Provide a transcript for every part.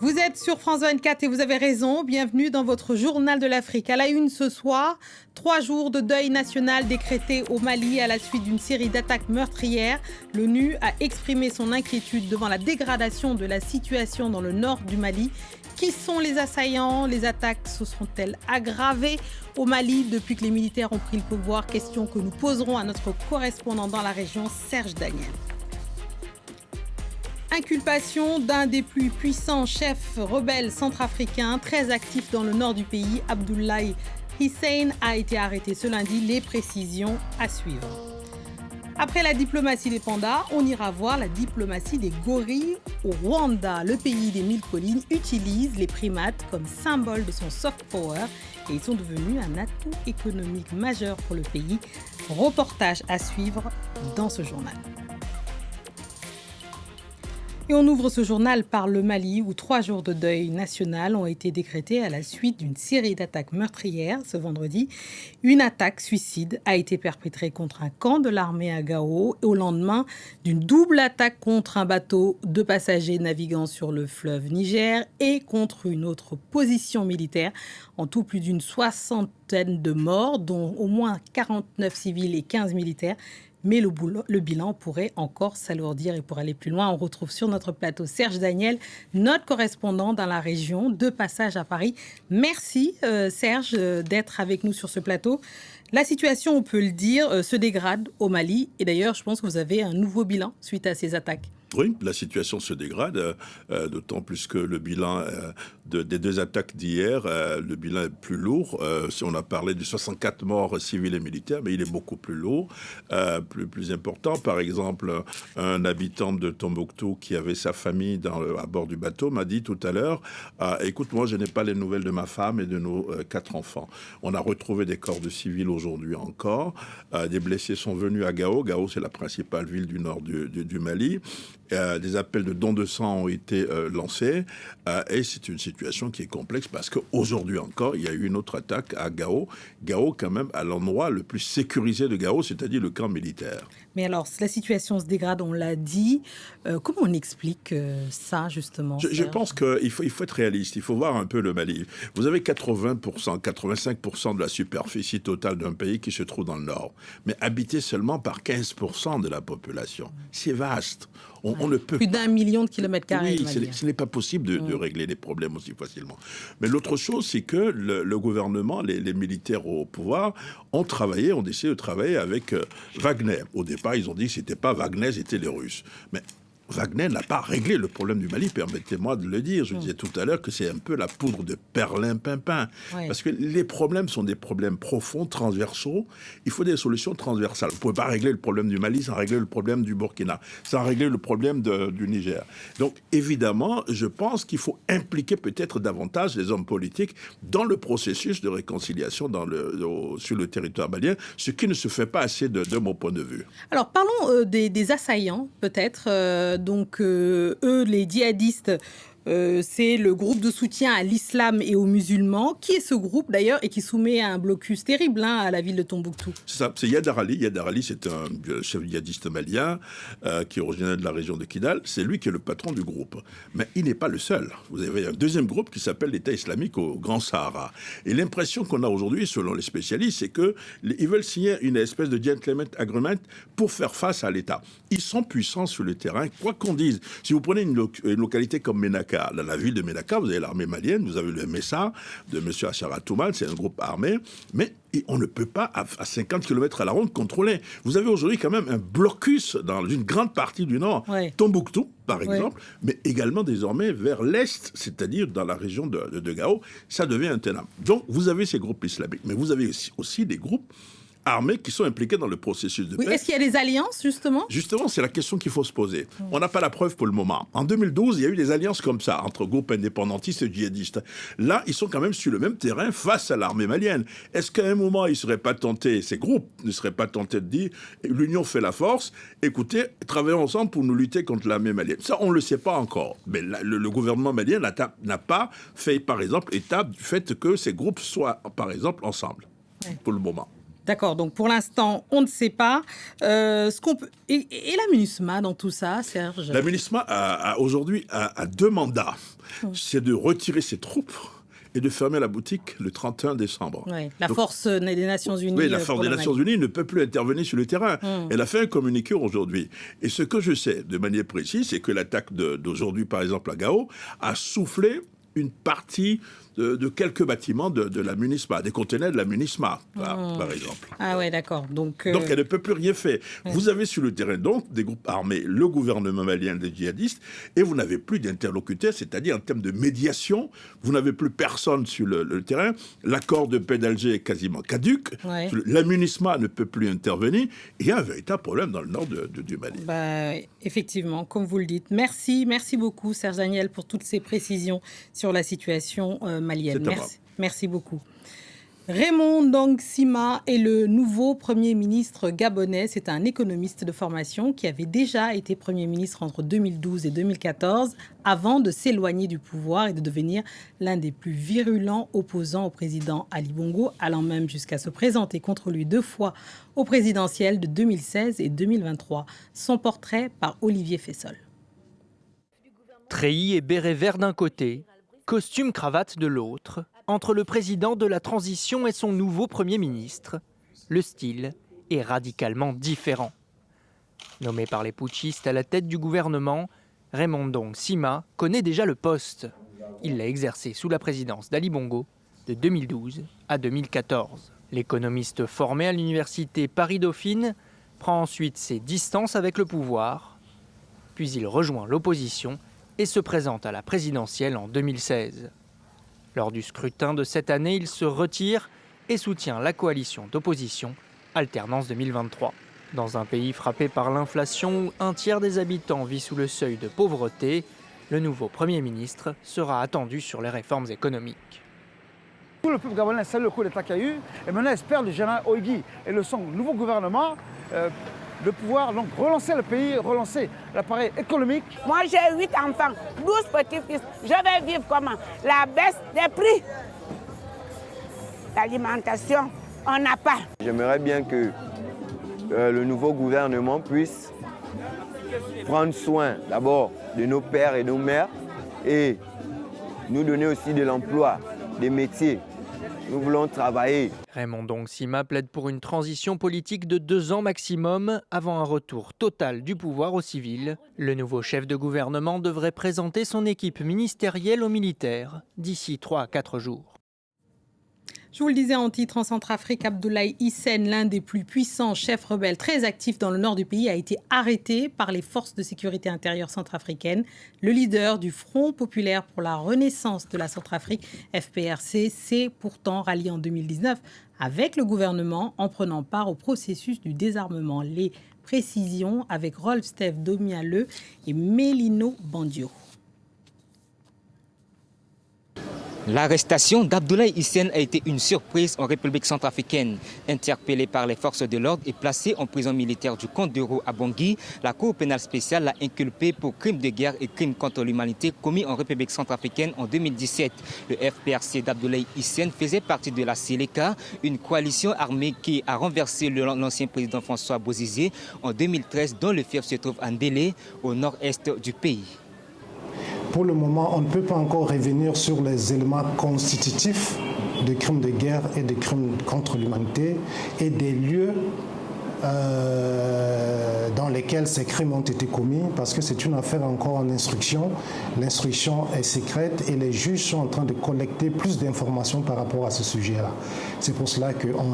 Vous êtes sur France 24 et vous avez raison. Bienvenue dans votre journal de l'Afrique. À la une ce soir, 3 jours de deuil national décrétés au Mali à la suite d'une série d'attaques meurtrières. L'ONU a exprimé son inquiétude devant la dégradation de la situation dans le nord du Mali. Qui sont les assaillants? Les attaques se sont-elles aggravées au Mali depuis que les militaires ont pris le pouvoir? Question que nous poserons à notre correspondant dans la région, Serge Daniel. Inculpation d'un des plus puissants chefs rebelles centrafricains, très actif dans le nord du pays, Abdoulaye Hissène, a été arrêté ce lundi. Les précisions à suivre. Après la diplomatie des pandas, on ira voir la diplomatie des gorilles au Rwanda. Le pays des 1000 collines utilise les primates comme symbole de son soft power et ils sont devenus un atout économique majeur pour le pays. Reportage à suivre dans ce journal. Et on ouvre ce journal par le Mali où 3 jours de deuil national ont été décrétés à la suite d'une série d'attaques meurtrières ce vendredi. Une attaque suicide a été perpétrée contre un camp de l'armée à Gao au lendemain d'une double attaque contre un bateau de passagers naviguant sur le fleuve Niger et contre une autre position militaire. En tout, plus d'une 60aine de morts, dont au moins 49 civils et 15 militaires. Mais le bilan pourrait encore s'alourdir. Et pour aller plus loin, on retrouve sur notre plateau Serge Daniel, notre correspondant dans la région, de passage à Paris. Merci Serge d'être avec nous sur ce plateau. La situation, on peut le dire, se dégrade au Mali. Et d'ailleurs, je pense que vous avez un nouveau bilan suite à ces attaques. Oui, la situation se dégrade, d'autant plus que le bilan des 2 attaques d'hier, le bilan est plus lourd. Si on a parlé de 64 morts civils et militaires, mais il est beaucoup plus lourd, plus important. Par exemple, un habitant de Tombouctou qui avait sa famille à bord du bateau m'a dit tout à l'heure, écoute, moi je n'ai pas les nouvelles de ma femme et de nos 4 enfants. On a retrouvé des corps de civils aujourd'hui encore. Des blessés sont venus à Gao. Gao, c'est la principale ville du nord du Mali. Des appels de dons de sang ont été lancés et c'est une situation qui est complexe parce qu'aujourd'hui encore, il y a eu une autre attaque à Gao. Gao, quand même, à l'endroit le plus sécurisé de Gao, c'est-à-dire le camp militaire. Mais alors, la situation se dégrade, on l'a dit. Comment on explique ça, justement? Je pense qu'il faut être réaliste. Il faut voir un peu le Mali. Vous avez 80%, 85% de la superficie totale d'un pays qui se trouve dans le nord, mais habité seulement par 15% de la population. C'est vaste. On ne peut plus d'1 million de kilomètres carrés. Oui, ce n'est pas possible de régler les problèmes aussi facilement. Mais l'autre chose, c'est que le gouvernement, les militaires au pouvoir, ont décidé de travailler avec Wagner. Au départ, ils ont dit que ce n'était pas Wagner, c'était les Russes. Mais Wagner n'a pas réglé le problème du Mali, permettez-moi de le dire. Je disais tout à l'heure que c'est un peu la poudre de perlimpinpin. Oui. Parce que les problèmes sont des problèmes profonds, transversaux. Il faut des solutions transversales. Vous ne pouvez pas régler le problème du Mali sans régler le problème du Burkina, sans régler le problème du Niger. Donc, évidemment, je pense qu'il faut impliquer peut-être davantage les hommes politiques dans le processus de réconciliation sur le territoire malien, ce qui ne se fait pas assez de mon point de vue. Alors, parlons des assaillants, peut-être. Donc, eux, les djihadistes, c'est le groupe de soutien à l'islam et aux musulmans. Qui est ce groupe, d'ailleurs, et qui soumet à un blocus terrible à la ville de Tombouctou? C'est ça, c'est Yadar Ali. Yadar Ali, c'est un chef djihadiste malien qui est originaire de la région de Kidal. C'est lui qui est le patron du groupe. Mais il n'est pas le seul. Vous avez un deuxième groupe qui s'appelle l'État islamique au Grand Sahara. Et l'impression qu'on a aujourd'hui, selon les spécialistes, c'est qu'ils veulent signer une espèce de gentleman agreement pour faire face à l'État. Ils sont puissants sur le terrain, quoi qu'on dise. Si vous prenez une localité comme Ménaka, dans la ville de Ménaka, vous avez l'armée malienne, vous avez le MSA de M. Achara Touman, c'est un groupe armé, mais on ne peut pas, à 50 km à la ronde, contrôler. Vous avez aujourd'hui quand même un blocus dans une grande partie du nord, Tombouctou, par exemple, mais également désormais vers l'est, c'est-à-dire dans la région de Gao, ça devient intenable. Donc, vous avez ces groupes islamiques, mais vous avez aussi des groupes armés qui sont impliqués dans le processus de paix. Est-ce qu'il y a des alliances, justement? Justement, c'est la question qu'il faut se poser. On n'a pas la preuve pour le moment. En 2012, il y a eu des alliances comme ça, entre groupes indépendantistes et djihadistes. Là, ils sont quand même sur le même terrain face à l'armée malienne. Est-ce qu'à un moment, ces groupes ne seraient pas tentés de dire « l'union fait la force, écoutez, travaillons ensemble pour nous lutter contre l'armée malienne ». Ça, on ne le sait pas encore. Mais le gouvernement malien n'a pas fait, par exemple, état du fait que ces groupes soient, par exemple, ensemble, pour le moment. D'accord, donc pour l'instant, on ne sait pas. Ce qu'on peut... et la MINUSMA dans tout ça, Serge? La MINUSMA aujourd'hui a deux mandats. C'est de retirer ses troupes et de fermer la boutique le 31 décembre. Ouais, la force des Nations Unies. Oui, la force des Nations Unies ne peut plus intervenir sur le terrain. Elle a fait un communiqué aujourd'hui. Et ce que je sais de manière précise, c'est que l'attaque d'aujourd'hui, par exemple, à Gao, a soufflé une partie de quelques bâtiments de la MINUSMA, des conteneurs de la MINUSMA, par exemple. Ah ouais, d'accord. Donc elle ne peut plus rien faire. Vous avez sur le terrain, donc, des groupes armés, le gouvernement malien, les djihadistes, et vous n'avez plus d'interlocuteurs, c'est-à-dire en termes de médiation, vous n'avez plus personne sur le terrain. L'accord de paix d'Alger est quasiment caduc. Ouais. La MINUSMA ne peut plus intervenir. Il y a un véritable problème dans le nord du Mali. Effectivement, comme vous le dites. Merci beaucoup, Serge Daniel, pour toutes ces précisions sur la situation malienne. Merci beaucoup. Raymond Ndong Sima est le nouveau Premier ministre gabonais. C'est un économiste de formation qui avait déjà été Premier ministre entre 2012 et 2014 avant de s'éloigner du pouvoir et de devenir l'un des plus virulents opposants au président Ali Bongo, allant même jusqu'à se présenter contre lui 2 fois au présidentiel de 2016 et 2023. Son portrait par Olivier Fessol. Treillis et béret vert d'un côté, costume cravate de l'autre. Entre le président de la transition et son nouveau Premier ministre, le style est radicalement différent. Nommé par les putschistes à la tête du gouvernement, Raymond Ndong Sima connaît déjà le poste. Il l'a exercé sous la présidence d'Ali Bongo de 2012 à 2014. L'économiste formé à l'université Paris-Dauphine prend ensuite ses distances avec le pouvoir, puis il rejoint l'opposition et se présente à la présidentielle en 2016. Lors du scrutin de cette année, il se retire et soutient la coalition d'opposition Alternance 2023. Dans un pays frappé par l'inflation où 1/3 des habitants vit sous le seuil de pauvreté, le nouveau Premier ministre sera attendu sur les réformes économiques. Tout le peuple gabonais salue le coup d'État qu'il y a eu et maintenant espère du général Oigui et son nouveau gouvernement de pouvoir donc relancer le pays, relancer l'appareil économique. Moi j'ai 8 enfants, 12 petits-fils. Je vais vivre comment? La baisse des prix. L'alimentation, on n'a pas. J'aimerais bien que le nouveau gouvernement puisse prendre soin d'abord de nos pères et nos mères et nous donner aussi de l'emploi, des métiers. Nous voulons travailler. Raymond Ndong Sima plaide pour une transition politique de 2 ans maximum avant un retour total du pouvoir aux civils. Le nouveau chef de gouvernement devrait présenter son équipe ministérielle aux militaires d'ici 3 à 4 jours. Je vous le disais en titre, en Centrafrique, Abdoulaye Hissène, l'un des plus puissants chefs rebelles très actifs dans le nord du pays, a été arrêté par les forces de sécurité intérieure centrafricaines. Le leader du Front populaire pour la renaissance de la Centrafrique, FPRC, s'est pourtant rallié en 2019 avec le gouvernement en prenant part au processus du désarmement. Les précisions avec Rolf Steve Domialeux et Mélino Bandio. L'arrestation d'Abdoulaye Hissène a été une surprise en République centrafricaine. Interpellé par les forces de l'ordre et placé en prison militaire du camp d'Euro à Bangui, la Cour pénale spéciale l'a inculpé pour crimes de guerre et crimes contre l'humanité commis en République centrafricaine en 2017. Le FPRC d'Abdoulaye Hissène faisait partie de la Séléka, une coalition armée qui a renversé l'ancien président François Bozizé en 2013, dont le fief se trouve à Ndélé, au nord-est du pays. Pour le moment, on ne peut pas encore revenir sur les éléments constitutifs de crimes de guerre et de crimes contre l'humanité et des lieux dans lesquels ces crimes ont été commis, parce que c'est une affaire encore en instruction. L'instruction est secrète et les juges sont en train de collecter plus d'informations par rapport à ce sujet-là. C'est pour cela qu'on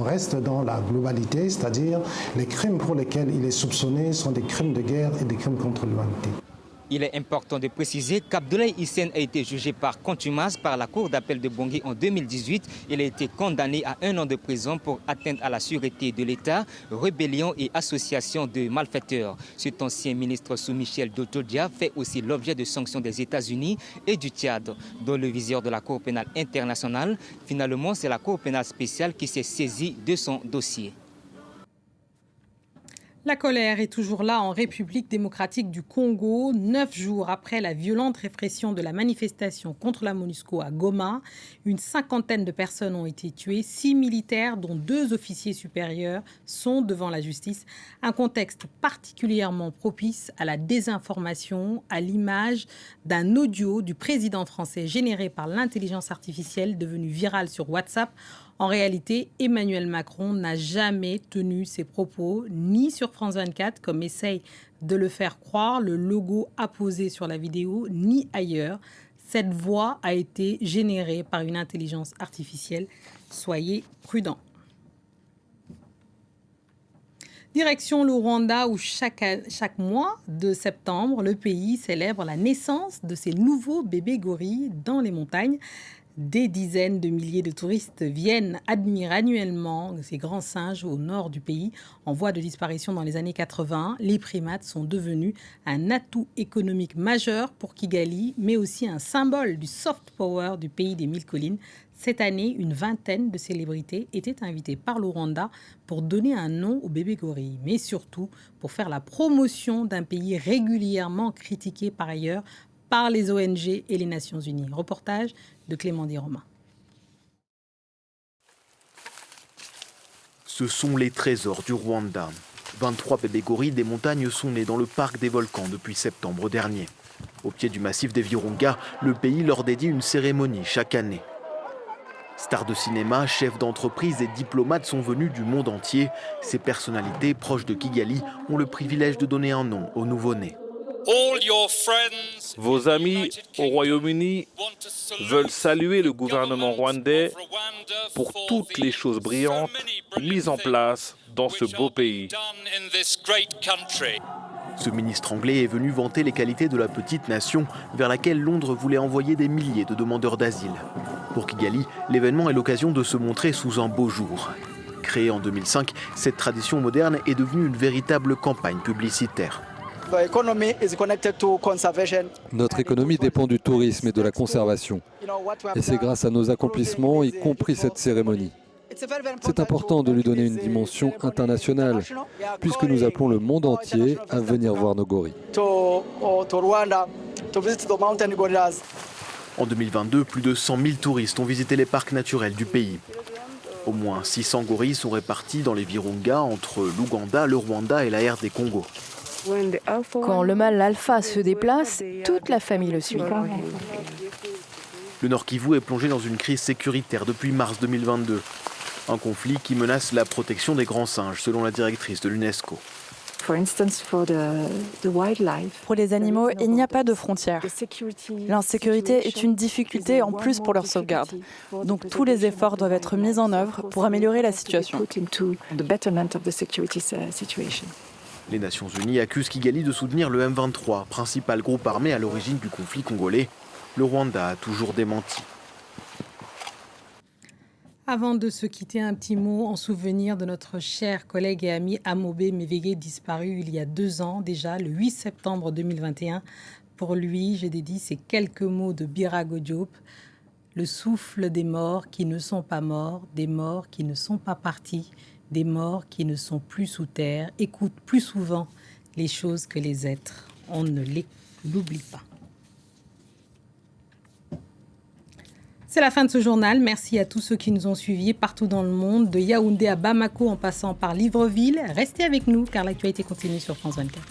reste dans la globalité, c'est-à-dire les crimes pour lesquels il est soupçonné sont des crimes de guerre et des crimes contre l'humanité. Il est important de préciser qu'Abdoulaye Hissène a été jugé par contumace par la Cour d'appel de Bangui en 2018. Il a été condamné à 1 an de prison pour atteinte à la sûreté de l'État, rébellion et association de malfaiteurs. Cet ancien ministre sous Michel Dotodia fait aussi l'objet de sanctions des États-Unis et du Tchad, dont le viseur de la Cour pénale internationale. Finalement, c'est la Cour pénale spéciale qui s'est saisie de son dossier. La colère est toujours là en République démocratique du Congo. 9 jours après la violente répression de la manifestation contre la MONUSCO à Goma, une cinquantaine de personnes ont été tuées. 6 militaires, dont 2 officiers supérieurs, sont devant la justice. Un contexte particulièrement propice à la désinformation, à l'image d'un audio du président français généré par l'intelligence artificielle devenu viral sur WhatsApp. En réalité, Emmanuel Macron n'a jamais tenu ses propos, ni sur France 24, comme essaye de le faire croire le logo apposé sur la vidéo, ni ailleurs. Cette voix a été générée par une intelligence artificielle. Soyez prudents. Direction le Rwanda où chaque mois de septembre, le pays célèbre la naissance de ces nouveaux bébés gorilles dans les montagnes. Des dizaines de milliers de touristes viennent admirer annuellement ces grands singes au nord du pays. En voie de disparition dans les années 80, les primates sont devenus un atout économique majeur pour Kigali, mais aussi un symbole du soft power du pays des 1000 collines. Cette année, une vingtaine de célébrités étaient invitées par le Rwanda pour donner un nom aux bébés gorilles, mais surtout pour faire la promotion d'un pays régulièrement critiqué par ailleurs par les ONG et les Nations Unies. Reportage de Clément Di-Romain. Ce sont les trésors du Rwanda. 23 bébés gorilles des montagnes sont nés dans le parc des volcans depuis septembre dernier. Au pied du massif des Virunga, le pays leur dédie une cérémonie chaque année. Stars de cinéma, chefs d'entreprise et diplomates sont venus du monde entier. Ces personnalités proches de Kigali ont le privilège de donner un nom aux nouveau-nés. Vos amis au Royaume-Uni veulent saluer le gouvernement rwandais pour toutes les choses brillantes mises en place dans ce beau pays. Ce ministre anglais est venu vanter les qualités de la petite nation vers laquelle Londres voulait envoyer des milliers de demandeurs d'asile. Pour Kigali, l'événement est l'occasion de se montrer sous un beau jour. Créée en 2005, cette tradition moderne est devenue une véritable campagne publicitaire. Notre économie dépend du tourisme et de la conservation. Et c'est grâce à nos accomplissements, y compris cette cérémonie. C'est important de lui donner une dimension internationale, puisque nous appelons le monde entier à venir voir nos gorilles. En 2022, plus de 100 000 touristes ont visité les parcs naturels du pays. Au moins 600 gorilles sont répartis dans les Virunga entre l'Ouganda, le Rwanda et la RD Congo. Quand le mâle alpha se déplace, toute la famille le suit. Le Nord Kivu est plongé dans une crise sécuritaire depuis mars 2022. Un conflit qui menace la protection des grands singes, selon la directrice de l'UNESCO. Pour les animaux, il n'y a pas de frontières. L'insécurité est une difficulté en plus pour leur sauvegarde. Donc tous les efforts doivent être mis en œuvre pour améliorer la situation. Les Nations Unies accusent Kigali de soutenir le M23, principal groupe armé à l'origine du conflit congolais. Le Rwanda a toujours démenti. Avant de se quitter, un petit mot en souvenir de notre cher collègue et ami Amobe Mevege, disparu il y a 2 ans déjà, le 8 septembre 2021. Pour lui, je dédie ces quelques mots de Birago Diop. Le souffle des morts qui ne sont pas morts, des morts qui ne sont pas partis, des morts qui ne sont plus sous terre. Écoute plus souvent les choses que les êtres. On ne l'oublie pas. C'est la fin de ce journal. Merci à tous ceux qui nous ont suivis partout dans le monde, de Yaoundé à Bamako en passant par Libreville. Restez avec nous car l'actualité continue sur France 24.